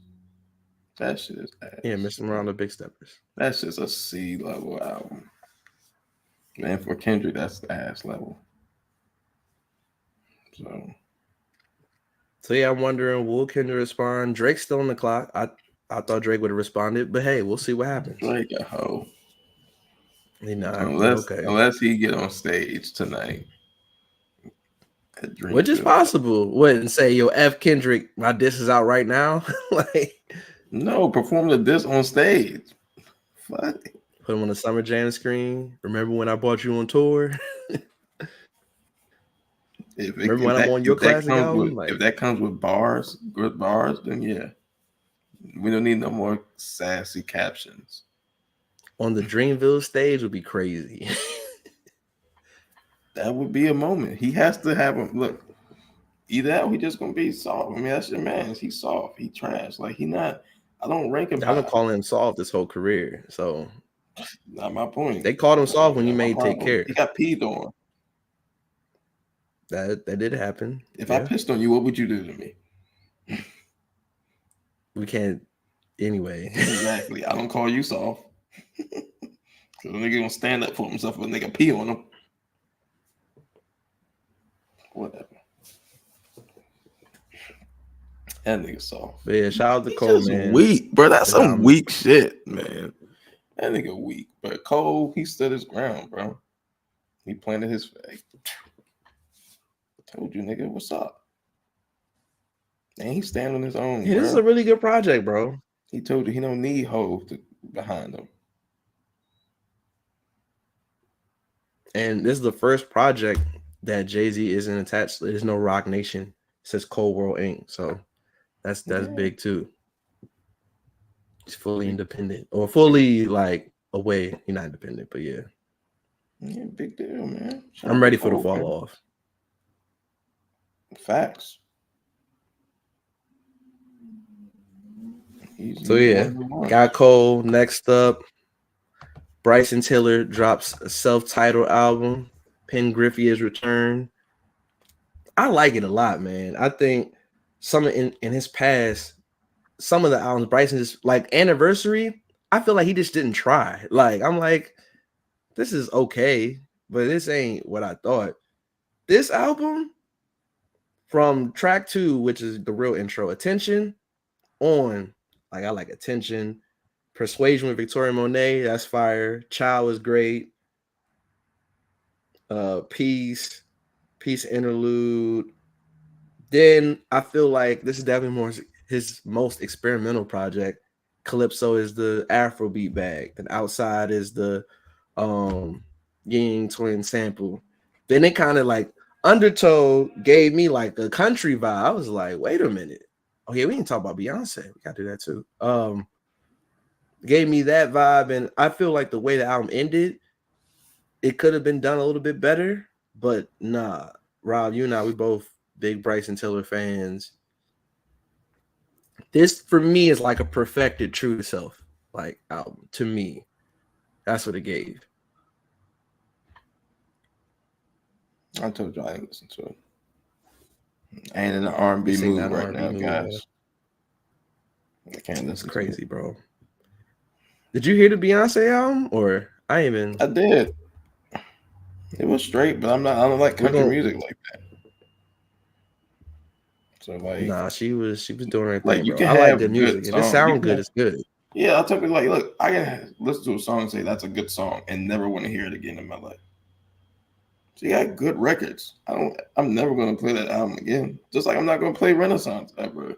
Speaker 2: That shit is ass.
Speaker 1: Yeah, Mr. Morale, the Big Steppers.
Speaker 2: That's just a C level album. Man, for Kendrick, that's the ass level.
Speaker 1: So yeah, I'm wondering, will Kendrick respond? Drake's still on the clock. I thought Drake would have responded, but hey, we'll see what happens.
Speaker 2: Drake a hoe.
Speaker 1: Unless
Speaker 2: he get on stage tonight.
Speaker 1: Which is possible. Wouldn't say, yo, F Kendrick, my diss is out right now. Like,
Speaker 2: no, perform the diss on stage. Fuck.
Speaker 1: Put him on the Summer Jam screen. Remember when I brought you on tour? Remember when I'm on your classic album?
Speaker 2: If that comes with bars, good bars, then yeah. We don't need no more sassy captions.
Speaker 1: On the Dreamville stage would be crazy.
Speaker 2: That would be a moment. He has to have him. Look, either that or he just gonna be soft. I mean, that's your man. He's soft. He trash. Like he not. I don't rank him.
Speaker 1: I've been calling him soft this whole career. So
Speaker 2: not my point.
Speaker 1: They called him soft when you made Take Care.
Speaker 2: He got peed on.
Speaker 1: That did happen.
Speaker 2: If I pissed on you, what would you do to me?
Speaker 1: We can't. Anyway.
Speaker 2: Exactly. I don't call you soft. Because a nigga gonna stand up for himself and a nigga pee on him. Whatever. That nigga soft.
Speaker 1: But yeah, shout out to Cole, man.
Speaker 2: Weak, bro. That's some weak shit, man. That nigga weak. But Cole, he stood his ground, bro. He planted his flag. Told you, nigga, what's up? And he's standing on his own.
Speaker 1: Yeah, this is a really good project, bro.
Speaker 2: He told you he don't need Hov behind him.
Speaker 1: And this is the first project that Jay-Z isn't attached to. There's no Rock Nation. It says Cold World Inc. So that's big too. He's fully independent. Or fully like away. He's not independent, but yeah.
Speaker 2: Yeah, big deal, man.
Speaker 1: I'm ready for the fall off.
Speaker 2: Facts.
Speaker 1: So yeah, got Cole. Next up, Bryson Tiller drops a self-titled album. Pen Griffey is returned. I like it a lot, man. I think some in his past, some of the albums Bryson just like Anniversary. I feel like he just didn't try. Like I'm like, this is okay, but this ain't what I thought. This album, from track 2, which is the real intro, Attention, on. Like I like Attention, Persuasion with Victoria Monet, that's fire. Child is great. Peace Interlude. Then I feel like this is definitely more his most experimental project. Calypso is the Afrobeat bag. Then Outside is the Ying Twin sample. Then it kind of like Undertow gave me like a country vibe. I was like, wait a minute. Oh yeah, we can talk about Beyonce. We gotta do that too. Gave me that vibe, and I feel like the way the album ended, it could have been done a little bit better, but nah. Rob, you and I, we both big Bryson Tiller fans. This for me is like a perfected True to Self like album to me. That's what it gave.
Speaker 2: I told you I didn't listen to it. I ain't in the R&B mood right now, guys. I can't listen.
Speaker 1: Crazy, bro. Did you hear the Beyonce album, or I
Speaker 2: did. It was straight, but I don't like country music like that. So like,
Speaker 1: nah, she was doing her thing.
Speaker 2: Like you
Speaker 1: bro.
Speaker 2: can
Speaker 1: I
Speaker 2: have
Speaker 1: like good music. If it sounds good, it's good.
Speaker 2: Yeah, I'll tell you, like, look, I can listen to a song and say that's a good song and never want to hear it again in my life. She got good records. I'm never gonna play that album again. Just like I'm not gonna play Renaissance ever.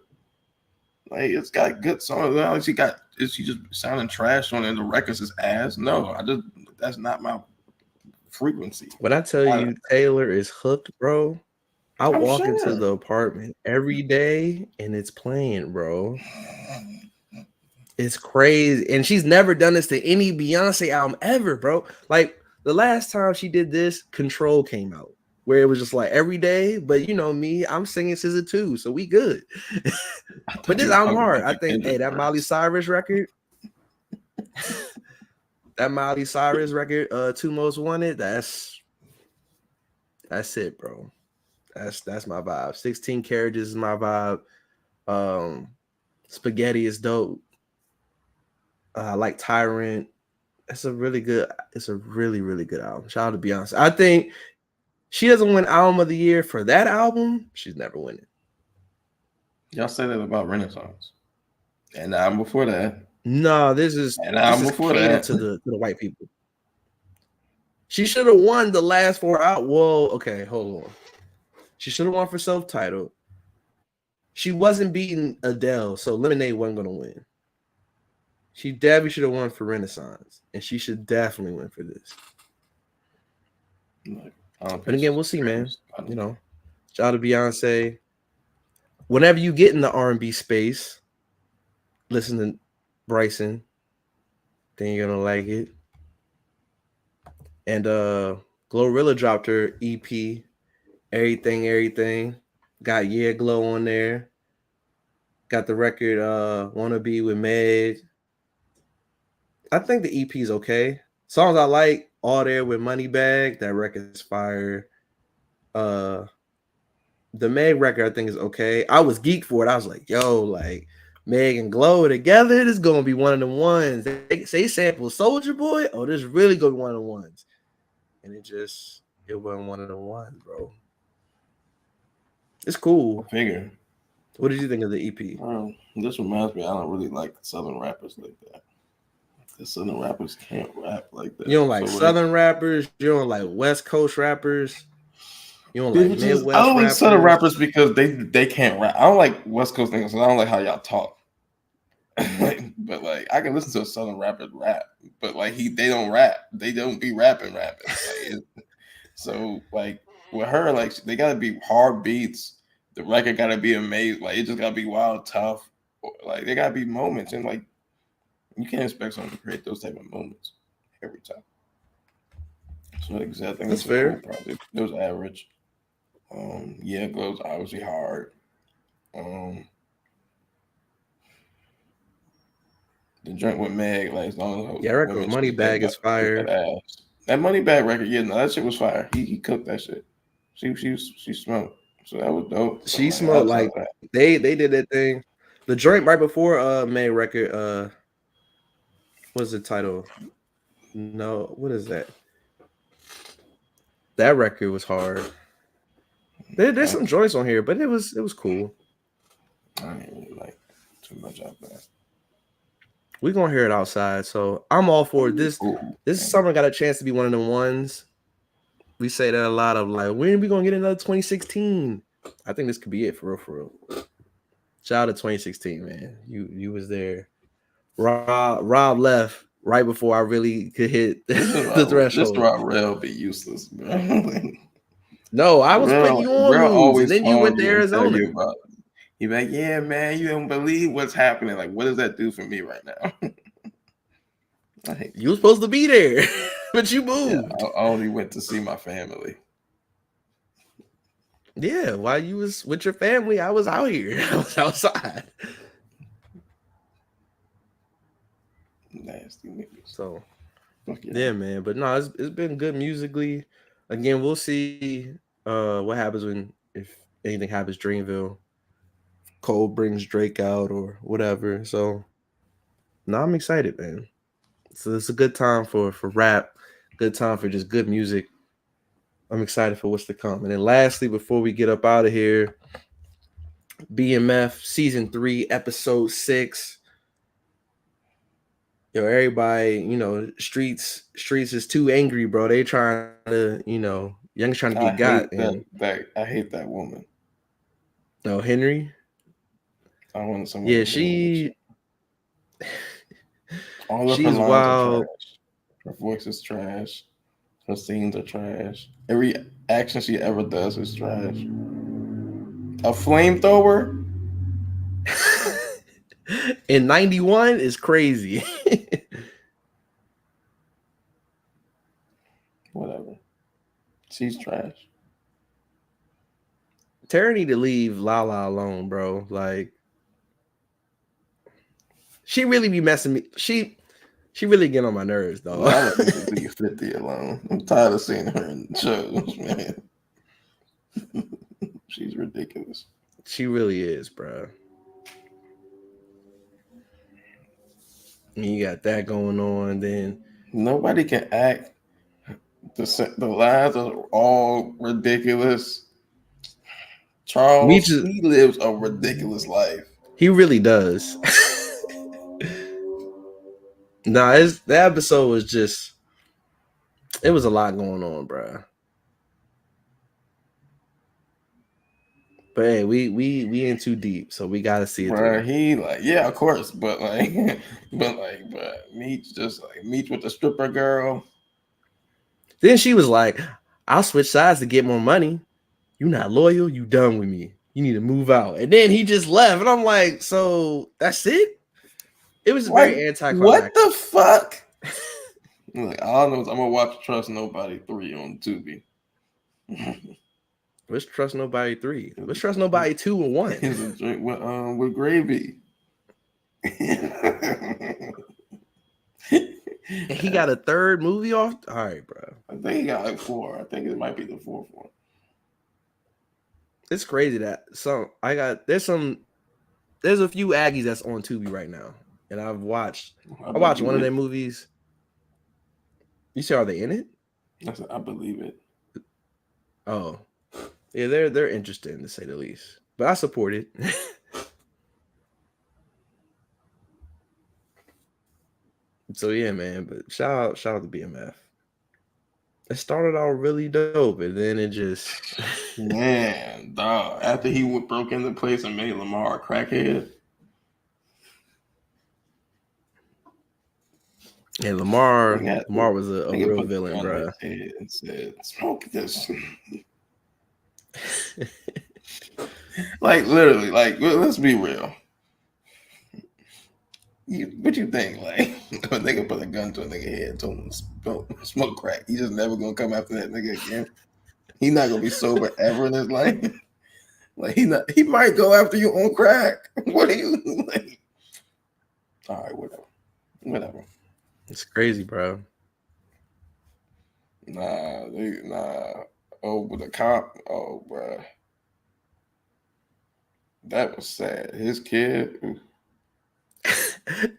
Speaker 2: Like it's got good songs. Is she just sounding trash on it and the records is ass? No, that's not my frequency.
Speaker 1: When I tell you Taylor is hooked, bro, I
Speaker 2: I'm
Speaker 1: walk
Speaker 2: sure.
Speaker 1: into the apartment every day and it's playing, bro. It's crazy. And she's never done this to any Beyonce album ever, bro. Like the last time she did this, Control came out, where it was just like every day. But you know me, I'm singing SZA too, so we good. But this album hard. I think, hey, that Miley Cyrus record, Two Most Wanted, that's it, bro. That's my vibe. 16 Carriages is my vibe. Spaghetti is dope. I like Tyrant. It's a really, really good album. Shout out to Beyonce. I think she doesn't win album of the year for that album. She's never winning.
Speaker 2: Y'all say that about Renaissance. And the album before that.
Speaker 1: No, this is catered to the white people. She should have won the last 4 out. Whoa, okay, hold on. She should have won for self-titled. She wasn't beating Adele, so Lemonade wasn't gonna win. She definitely should have won for Renaissance, and she should definitely win for this. But again, we'll see, man. You know, shout out to Beyonce. Whenever you get in the R&B space, listen to Bryson, then you're gonna like it. And Glorilla dropped her EP, Everything. Got Yeah Glow on there. Got the record Wanna Be with Meg. I think the EP is okay. Songs I like, All There with Moneybag. That record is fire. The Meg record I think is okay. I was geeked for it. I was like, yo, like Meg and Glow together, this is gonna be one of the ones. They sample Soulja Boy. Oh, this is really gonna be one of the ones. And it wasn't one of the ones, bro. It's cool.
Speaker 2: I figure.
Speaker 1: What did you think of the EP?
Speaker 2: This reminds me, I don't really like Southern rappers like that. The Southern rappers can't rap like that.
Speaker 1: You don't like Southern rappers? You don't like West Coast rappers? You don't like Midwest rappers?
Speaker 2: I don't like Southern rappers because they can't rap. I don't like West Coast niggas, so I don't like how y'all talk. But like, I can listen to a Southern rapper rap, but like they don't rap. They don't be rapping. Like, so like with her, like they gotta be hard beats. The record gotta be amazing. Like it just gotta be wild, tough. Like there gotta be moments, and like you can't expect someone to create those type of moments every time. So exactly,
Speaker 1: that's fair.
Speaker 2: It was average. Yeah, Glow's obviously hard. The joint with Meg, like as long as
Speaker 1: record Moneybag is fire.
Speaker 2: That Moneybag record, yeah, no, that shit was fire. He cooked that shit. She smoked, so that was dope.
Speaker 1: She smoked like they did that thing. The joint right before Meg record, what's the title? No, what is that? That record was hard. There's some joints on here, but it was cool.
Speaker 2: I didn't really like too much out there.
Speaker 1: We're gonna hear it outside, so I'm all for it. This summer got a chance to be one of the ones. We say that a lot of like, when are we gonna get another 2016? I think this could be it for real. Shout out to 2016, man. You was there. Rob left right before I really could hit the threshold.
Speaker 2: This Rob be useless, bro.
Speaker 1: No, I was putting you on moves, and then you went to Arizona.
Speaker 2: You're like, yeah, man, you don't believe what's happening. Like, what does that do for me right now?
Speaker 1: You were supposed to be there, but you moved.
Speaker 2: Yeah, I only went to see my family.
Speaker 1: Yeah, while you was with your family, I was out here. I was outside.
Speaker 2: Nasty niggas.
Speaker 1: So, yeah, man. But no, it's been good musically. Again, we'll see what happens if anything happens. Dreamville, Cole brings Drake out or whatever. So, no, I'm excited, man. So it's a good time for rap. Good time for just good music. I'm excited for what's to come. And then lastly, before we get up out of here, BMF season 3, episode 6. Yo, everybody, streets is too angry, bro. They trying to, Young's trying to get got.
Speaker 2: I hate that woman.
Speaker 1: No, Henry.
Speaker 2: I want someone.
Speaker 1: Yeah, she's
Speaker 2: wild. Her voice is trash. Her scenes are trash. Every action she ever does is trash. A flamethrower?
Speaker 1: In 91 is crazy.
Speaker 2: Whatever. She's trash.
Speaker 1: Tara need to leave Lala alone, bro. Like, she really be messing me. She really get on my nerves, though.
Speaker 2: Lala needs to leave 50 alone. I'm tired of seeing her in shows, man. She's ridiculous.
Speaker 1: She really is, bro. And you got that going on. Then
Speaker 2: nobody can act. The lines are all ridiculous. Charles,
Speaker 1: Meech
Speaker 2: he lives a ridiculous life.
Speaker 1: He really does. Nah, that episode was just. It was a lot going on, bro. But hey, we in too deep, so we gotta see it.
Speaker 2: Bro, he like, yeah, of course, but Meech just like Meech with the stripper girl.
Speaker 1: Then she was like, "I'll switch sides to get more money. You not loyal. You done with me. You need to move out." And then he just left, and I'm like, "So that's it?" It was very anticlimactic.
Speaker 2: What the fuck? Like, all I know is I'm gonna watch Trust Nobody 3 on Tubi.
Speaker 1: Let's Trust Nobody 3. Let's Trust Nobody 2 and 1.
Speaker 2: Here's a drink with gravy.
Speaker 1: And he got a third movie off. All right, bro.
Speaker 2: I think he got like 4. I think it might be the 4th one.
Speaker 1: It's crazy that there's a few Aggies that's on Tubi right now, and I watched one of their movies. You see, are they in it?
Speaker 2: I believe it.
Speaker 1: Oh, yeah, they're interesting to say the least. But I support it. So yeah, man. But shout out to BMF. It started out really dope, and then it just
Speaker 2: man, dog. After he broke into place and made Lamar a crackhead.
Speaker 1: And Lamar was a real villain, bro.
Speaker 2: And said, "Smoke this." Like literally, like let's be real. What you think? Like a nigga put a gun to a nigga head and told him smoke crack. He just never gonna come after that nigga again. He not gonna be sober ever in his life. Like he might go after you on crack. What are you like? All right, whatever.
Speaker 1: It's crazy, bro.
Speaker 2: Nah. Oh, with a cop. Oh, bro. That was sad. His kid.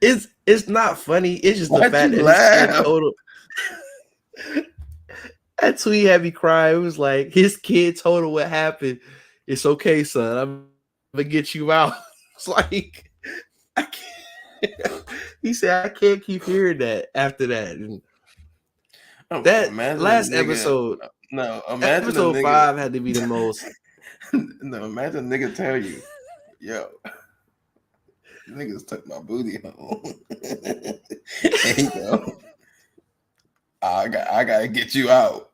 Speaker 1: It's not funny. It's just the fact that
Speaker 2: laugh?
Speaker 1: Total. That tweet had me cry. It was like his kid told him what happened. It's okay, son. I'm gonna get you out. It's like I can't. He said I can't keep hearing that after that. And that last episode.
Speaker 2: No, imagine
Speaker 1: episode 5 had to be the most.
Speaker 2: No, imagine a nigga tell you, yo, niggas took my booty home. And he go, I gotta get you out.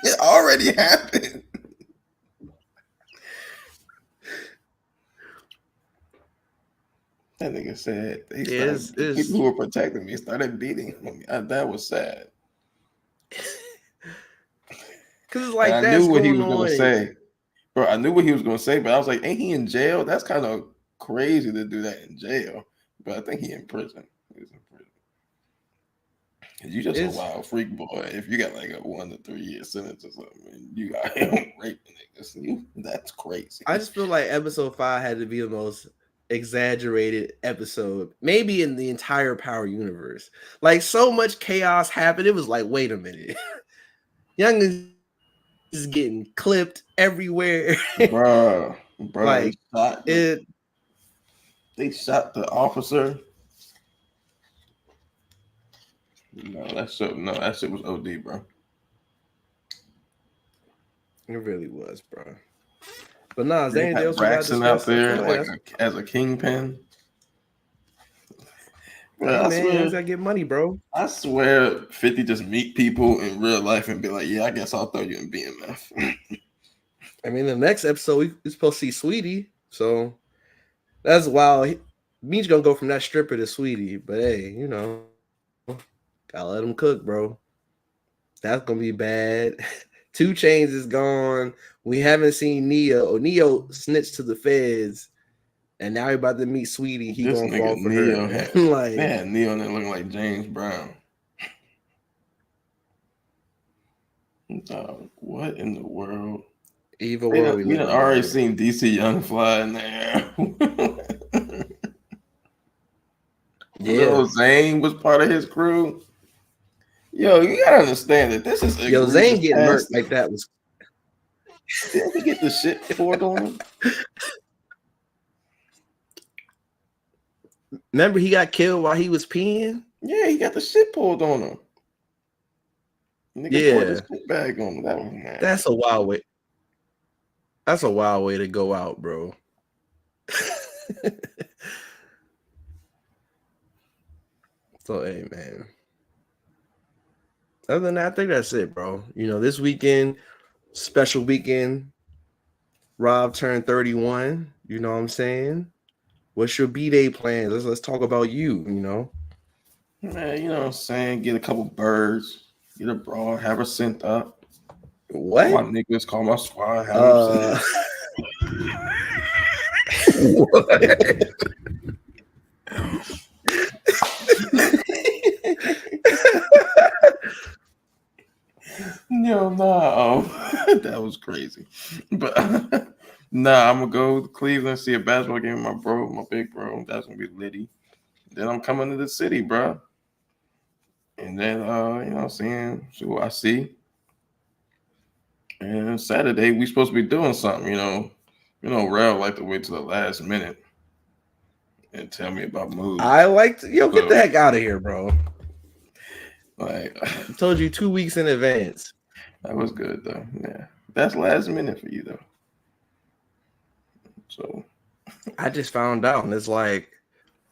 Speaker 2: It already happened. That nigga said people who were protecting me started beating him. That was sad.
Speaker 1: Because it's like
Speaker 2: I knew what he was gonna say, bro. I knew what he was gonna say, but I was like, "Ain't he in jail? That's kind of crazy to do that in jail." But I think he in prison. He's in prison. You just a wild freak boy. If you got like a 1 to 3 year sentence or something, and you got him raping niggas, that's crazy.
Speaker 1: I just feel like episode 5 had to be the most exaggerated episode, maybe in the entire Power universe. Like so much chaos happened. It was like, wait a minute, Young is getting clipped everywhere,
Speaker 2: bro.
Speaker 1: Like
Speaker 2: they shot the officer. No, that shit was OD, bro.
Speaker 1: It really was, bro. But nah, is there anything else
Speaker 2: Braxton out there like as a kingpin? Bro,
Speaker 1: Hey man, you just gotta get money, bro.
Speaker 2: I swear 50 just meet people in real life and be like, yeah, I guess I'll throw you in BMF.
Speaker 1: I mean, the next episode we're supposed to see Sweetie, so that's wild. Means gonna go from that stripper to Sweetie, but hey, gotta let him cook, bro. That's gonna be bad. 2 Chainz is gone. We haven't seen Neo. Neo snitched to the feds, and now he about to meet Sweetie. He
Speaker 2: This
Speaker 1: gonna
Speaker 2: nigga
Speaker 1: fall for
Speaker 2: Neo
Speaker 1: her.
Speaker 2: had,
Speaker 1: Like,
Speaker 2: they had Neo that looking like James Brown. What in the world?
Speaker 1: evil
Speaker 2: We
Speaker 1: world.
Speaker 2: done already seen DC Young Fly in there.
Speaker 1: Yeah.
Speaker 2: Lil Zane was part of his crew. Yo, you gotta understand that this is
Speaker 1: Yo, Zane getting murked like that was.
Speaker 2: Didn't he get the shit poured on him?
Speaker 1: Remember, he got killed while he was peeing.
Speaker 2: Yeah, he got the shit poured on him. Nigga poured the shit bag on him. That was mad.
Speaker 1: That's a wild way. That's a wild way to go out, bro. So, hey, man. Other than that, I think that's it, bro. This weekend, special weekend. Rob turned 31. You know what I'm saying? What's your B-Day plans? Let's talk about you,
Speaker 2: Man, you know what I'm saying? Get a couple birds, get a broad, have her sent up.
Speaker 1: What?
Speaker 2: My niggas call my squad, have her sent up. What? Yo, no, that was crazy. But nah, I'm gonna go to Cleveland, see a basketball game with my big bro. That's gonna be litty. Then I'm coming to the city, bro. And then see what I see. And Saturday we supposed to be doing something, Rel like to wait till the last minute and tell me about moves.
Speaker 1: I like to, get the heck out of here, bro.
Speaker 2: Like
Speaker 1: I told you 2 weeks in advance.
Speaker 2: That was good though. Yeah. That's last minute for you though. So
Speaker 1: I just found out, and it's like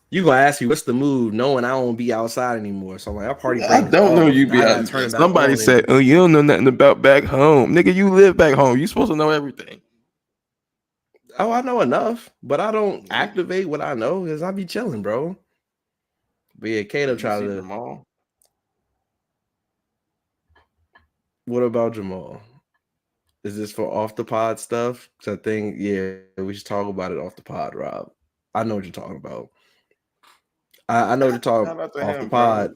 Speaker 1: you gonna ask me what's the move, knowing I won't be outside anymore. So I'm like, I'll party.
Speaker 2: I don't know you be out. Somebody said, "Oh, you don't know nothing about back home, nigga. You live back home. You supposed to know everything."
Speaker 1: Oh, I know enough, but I don't activate what I know because I be chilling, bro. But yeah, Kato tried to.
Speaker 2: Jamal?
Speaker 1: What about Jamal? Is this for off the pod stuff? So I think, yeah, we should talk about it off the pod, Rob. I know what you're talking about. I know what you're talking about off the pod.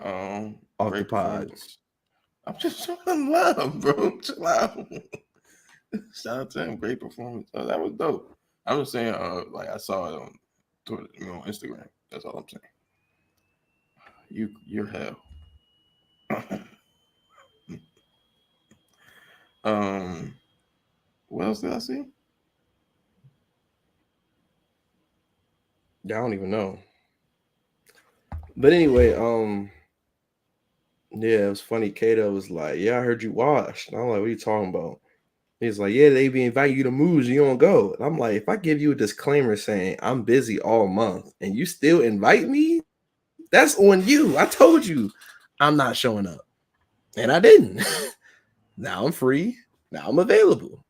Speaker 1: Off the pod.
Speaker 2: I'm just showing love, bro. Chill out. Shout out to him. Great performance. Oh, that was dope. I'm just saying, I saw it on Twitter, on Instagram. That's all I'm saying. You're hell. What else did I see?
Speaker 1: Yeah, I don't even know. But anyway, yeah, it was funny. Kato was like, "Yeah, I heard you washed." And I'm like, "What are you talking about?" He's like, "Yeah, they be inviting you to moves, you don't go." And I'm like, if I give you a disclaimer saying I'm busy all month and you still invite me, that's on you. I told you I'm not showing up. And I didn't. Now I'm free. Now I'm available.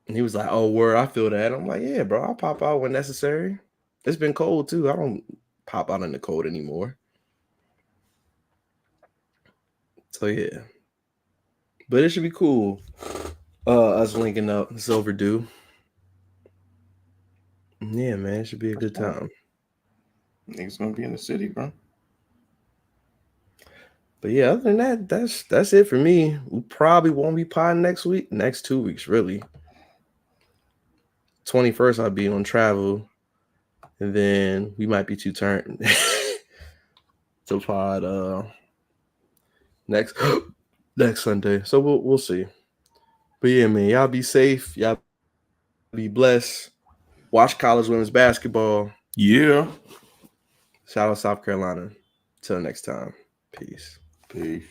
Speaker 1: And he was like, "Oh, word, I feel that." I'm like, "Yeah, bro, I'll pop out when necessary. It's been cold too. I don't pop out in the cold anymore." So yeah. But it should be cool. Us linking up. It's overdue. Yeah, man, it should be a good time.
Speaker 2: Niggas gonna be in the city, bro.
Speaker 1: But yeah, other than that, that's it for me. We probably won't be potting next 2 weeks, really. 21st, I'll be on travel, and then we might be too turned to pod next Sunday. So we'll see. But yeah, man, y'all be safe. Y'all be blessed. Watch college women's basketball.
Speaker 2: Yeah.
Speaker 1: Shout out South Carolina. Till next time. Peace.
Speaker 2: Peace.